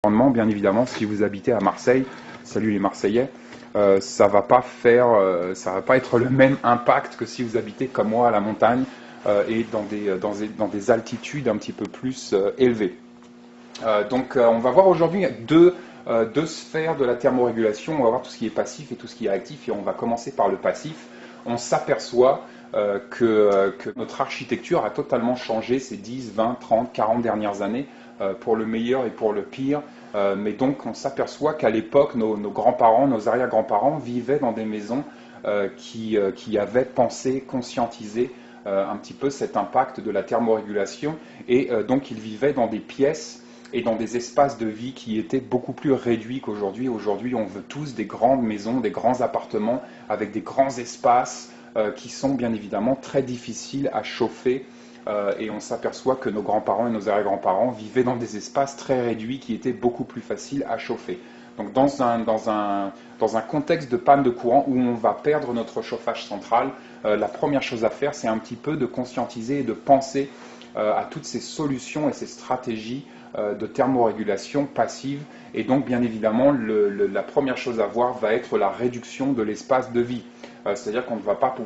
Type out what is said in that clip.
l'environnement, bien évidemment, si vous habitez à Marseille, salut les Marseillais, ça va pas être le même impact que si vous habitez comme moi à la montagne et dans des altitudes un petit peu plus élevées. On va voir aujourd'hui deux sphères de la thermorégulation. On va voir tout ce qui est passif et tout ce qui est actif, et on va commencer par le passif. On s'aperçoit que notre architecture a totalement changé ces 10, 20, 30, 40 dernières années, pour le meilleur et pour le pire. Mais donc on s'aperçoit qu'à l'époque, nos grands-parents, nos arrière-grands-parents vivaient dans des maisons qui avaient pensé, conscientisé un petit peu cet impact de la thermorégulation, et donc ils vivaient dans des pièces et dans des espaces de vie qui étaient beaucoup plus réduits qu'aujourd'hui. Aujourd'hui, on veut tous des grandes maisons, des grands appartements avec des grands espaces qui sont bien évidemment très difficiles à chauffer. Et on s'aperçoit que nos grands-parents et nos arrière-grands-parents vivaient dans des espaces très réduits qui étaient beaucoup plus faciles à chauffer. Donc dans un contexte de panne de courant où on va perdre notre chauffage central, la première chose à faire, c'est un petit peu de conscientiser et de penser à toutes ces solutions et ces stratégies de thermorégulation passive. Et donc, bien évidemment, la première chose à voir va être la réduction de l'espace de vie. C'est-à-dire qu'on ne va pas pouvoir